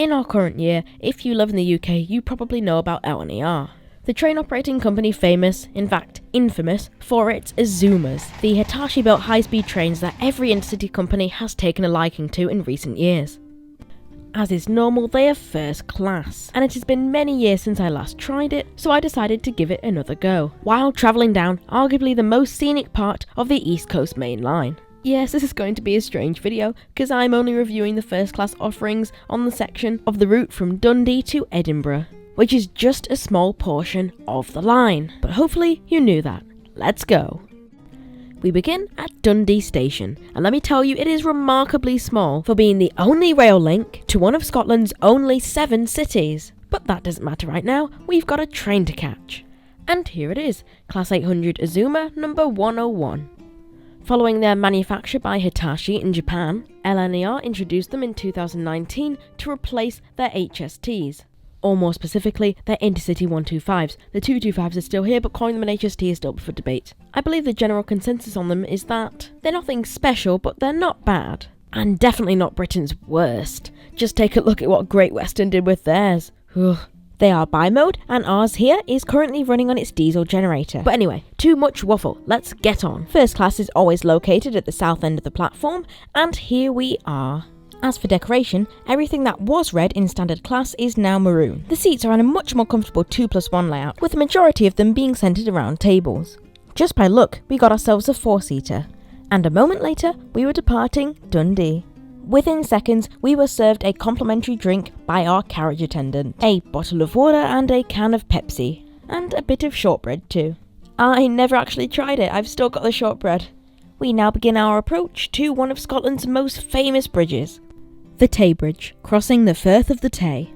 In our current year, if you live in the UK, you probably know about LNER. The train operating company famous, in fact infamous, for its Azumas, the Hitachi-built high-speed trains that every intercity company has taken a liking to in recent years. As is normal, they are first class, and it has been many years since I last tried it, so I decided to give it another go, while travelling down arguably the most scenic part of the East Coast Main Line. Yes, this is going to be a strange video, because I'm only reviewing the first class offerings on the section of the route from Dundee to Edinburgh, which is just a small portion of the line, but hopefully you knew that. Let's go. We begin at Dundee Station, and let me tell you, it is remarkably small for being the only rail link to one of Scotland's only 7 cities. But that doesn't matter right now, we've got a train to catch. And here it is, Class 800 Azuma number 101. Following their manufacture by Hitachi in Japan, LNER introduced them in 2019 to replace their HSTs. Or more specifically, their Intercity 125s. The 225s are still here, but calling them an HST is still up for debate. I believe the general consensus on them is that they're nothing special, but they're not bad. And definitely not Britain's worst. Just take a look at what Great Western did with theirs. Ugh. They are bi-mode, and ours here is currently running on its diesel generator. But anyway, too much waffle, let's get on. First class is always located at the south end of the platform, and here we are. As for decoration, everything that was red in standard class is now maroon. The seats are on a much more comfortable 2+1 layout, with the majority of them being centred around tables. Just by look, we got ourselves a 4-seater. And a moment later, we were departing Dundee. Within seconds, we were served a complimentary drink by our carriage attendant, a bottle of water and a can of Pepsi, and a bit of shortbread too. I never actually tried it, I've still got the shortbread. We now begin our approach to one of Scotland's most famous bridges, the Tay Bridge, crossing the Firth of the Tay.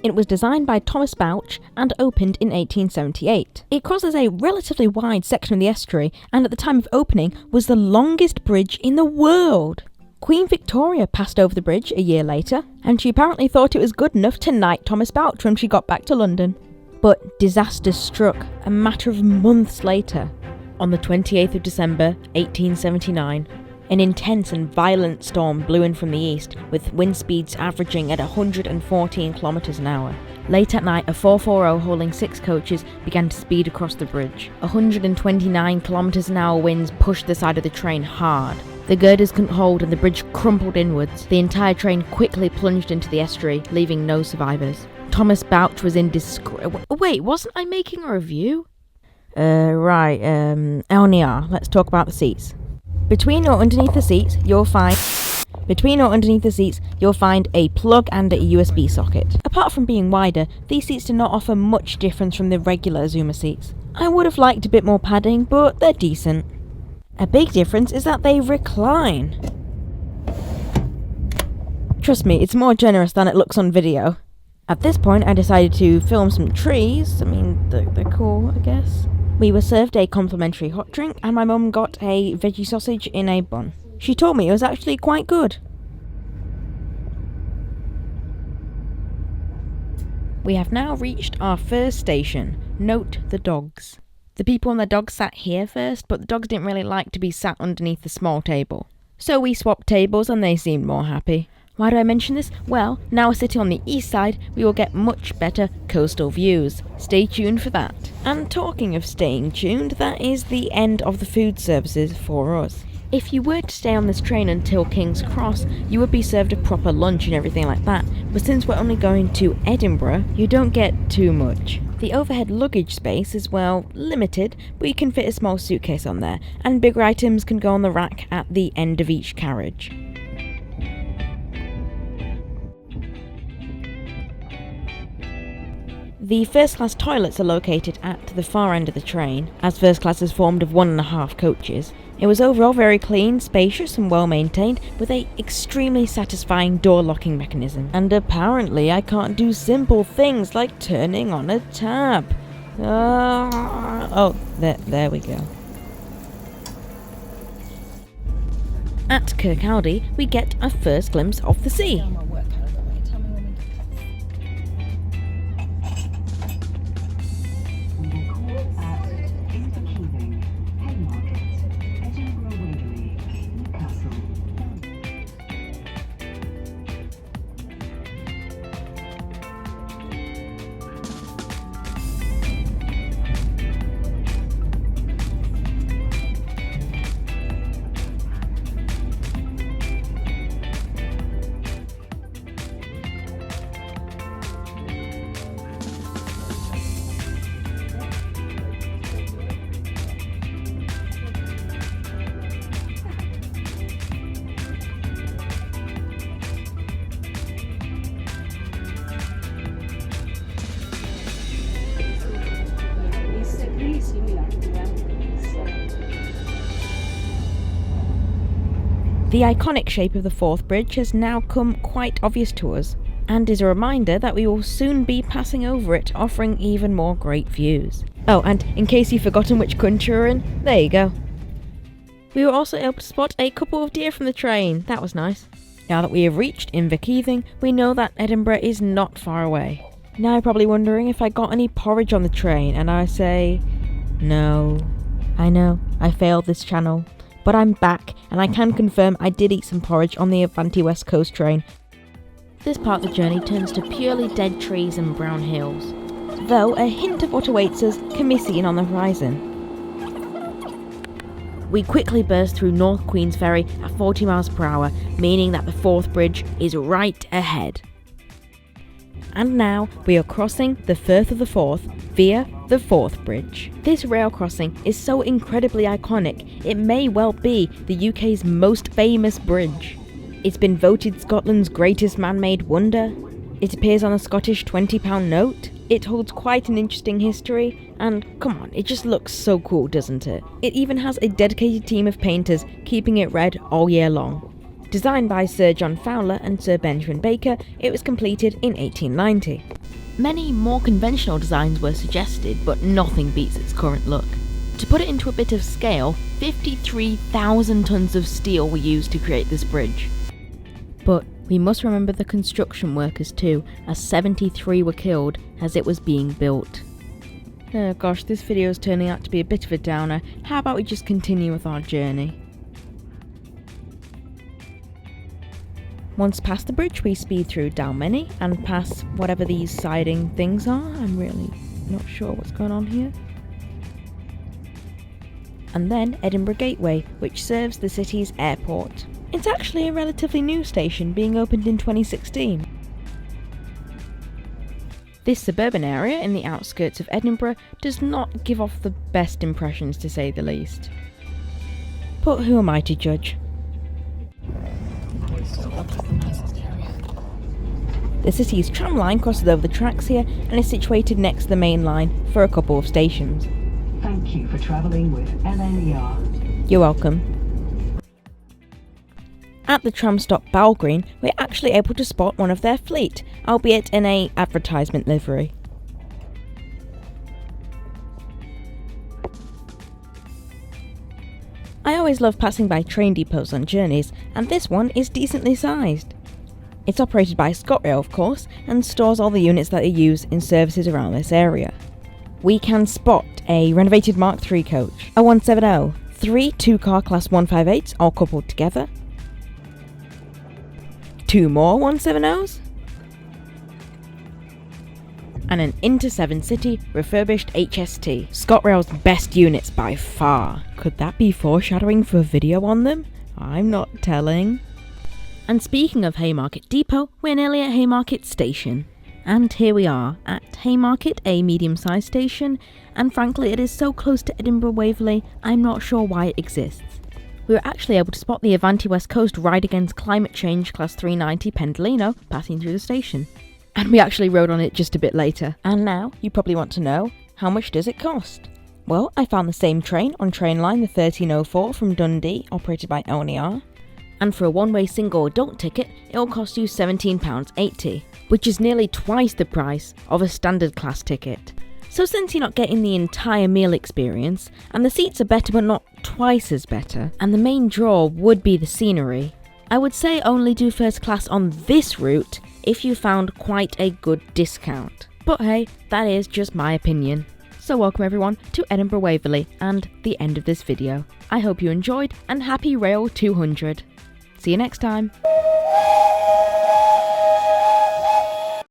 It was designed by Thomas Bouch and opened in 1878. It crosses a relatively wide section of the estuary, and at the time of opening was the longest bridge in the world. Queen Victoria passed over the bridge a year later, and she apparently thought it was good enough to knight Thomas Bouch when she got back to London. But disaster struck a matter of months later. On the 28th of December, 1879, an intense and violent storm blew in from the east, with wind speeds averaging at 114 kilometers an hour. Late at night, a 440 hauling 6 coaches began to speed across the bridge. 129 kilometers an hour winds pushed the side of the train hard. The girders couldn't hold and the bridge crumpled inwards. The entire train quickly plunged into the estuary, leaving no survivors. Thomas Bouch was in Wait, wasn't I making a review? LNER. Let's talk about the seats. Between or underneath the seats, you'll find a plug and a USB socket. Apart from being wider, these seats do not offer much difference from the regular Azuma seats. I would have liked a bit more padding, but they're decent. A big difference is that they recline. Trust me, it's more generous than it looks on video. At this point, I decided to film some trees. They're cool, I guess. We were served a complimentary hot drink, and my mum got a veggie sausage in a bun. She told me it was actually quite good. We have now reached our first station. Note the dogs. The people and their dogs sat here first, but the dogs didn't really like to be sat underneath the small table. So we swapped tables and they seemed more happy. Why do I mention this? Well, now we're sitting on the east side, we will get much better coastal views. Stay tuned for that. And talking of staying tuned, that is the end of the food services for us. If you were to stay on this train until King's Cross, you would be served a proper lunch and everything like that. But since we're only going to Edinburgh, you don't get too much. The overhead luggage space is, well, limited, but you can fit a small suitcase on there, and bigger items can go on the rack at the end of each carriage. The first class toilets are located at the far end of the train, as first class is formed of 1.5 coaches. It was overall very clean, spacious and well maintained, with a extremely satisfying door locking mechanism. And apparently I can't do simple things like turning on a tap. There we go. At Kirkcaldy, we get a first glimpse of the sea. The iconic shape of the fourth bridge has now come quite obvious to us, and is a reminder that we will soon be passing over it, offering even more great views. Oh, and in case you've forgotten which country we're in, there you go. We were also able to spot a couple of deer from the train. That was nice. Now that we have reached Inverkeithing, we know that Edinburgh is not far away. Now you're probably wondering if I got any porridge on the train, and I say, no. I know, I failed this channel, but I'm back, and I can confirm I did eat some porridge on the Avanti West Coast train. This part of the journey turns to purely dead trees and brown hills, though a hint of what awaits us can be seen on the horizon. We quickly burst through North Queens Ferry at 40 miles per hour, meaning that the fourth bridge is right ahead. And now we are crossing the Firth of the Forth via the Forth Bridge. This rail crossing is so incredibly iconic, it may well be the UK's most famous bridge. It's been voted Scotland's greatest man-made wonder. It appears on a Scottish £20 note. It holds quite an interesting history, and come on, it just looks so cool, doesn't it? It even has a dedicated team of painters keeping it red all year long. Designed by Sir John Fowler and Sir Benjamin Baker, it was completed in 1890. Many more conventional designs were suggested, but nothing beats its current look. To put it into a bit of scale, 53,000 tons of steel were used to create this bridge. But we must remember the construction workers too, as 73 were killed as it was being built. Oh gosh, this video is turning out to be a bit of a downer. How about we just continue with our journey? Once past the bridge, we speed through Dalmeny and pass whatever these siding things are. I'm really not sure what's going on here. And then Edinburgh Gateway, which serves the city's airport. It's actually a relatively new station, being opened in 2016. This suburban area in the outskirts of Edinburgh does not give off the best impressions, to say the least. But who am I to judge? The city's tram line crosses over the tracks here and is situated next to the main line for a couple of stations. Thank you for travelling with LNER. You're welcome. At the tram stop Bowell Green, we're actually able to spot one of their fleet, albeit in a advertisement livery. I always love passing by train depots on journeys, and this one is decently sized. It's operated by ScotRail, of course, and stores all the units that they use in services around this area. We can spot a renovated Mark III coach, a 170, 3 two-car Class 158s all coupled together, 2 more 170s, and an Inter7 City refurbished HST, ScotRail's best units by far. Could that be foreshadowing for a video on them? I'm not telling. And speaking of Haymarket Depot, we're nearly at Haymarket Station. And here we are, at Haymarket, a medium-sized station, and frankly it is so close to Edinburgh Waverley, I'm not sure why it exists. We were actually able to spot the Avanti West Coast Ride Against Climate Change Class 390 Pendolino passing through the station. And we actually rode on it just a bit later. And now, you probably want to know, how much does it cost? Well, I found the same train on train line the 1304 from Dundee, operated by LNER. And for a one-way single adult ticket, it will cost you £17.80, which is nearly twice the price of a standard class ticket. So since you're not getting the entire meal experience, and the seats are better but not twice as better, and the main draw would be the scenery, I would say only do first class on this route if you found quite a good discount. But hey, that is just my opinion. So welcome everyone to Edinburgh Waverley and the end of this video. I hope you enjoyed and happy Rail 200. See you next time.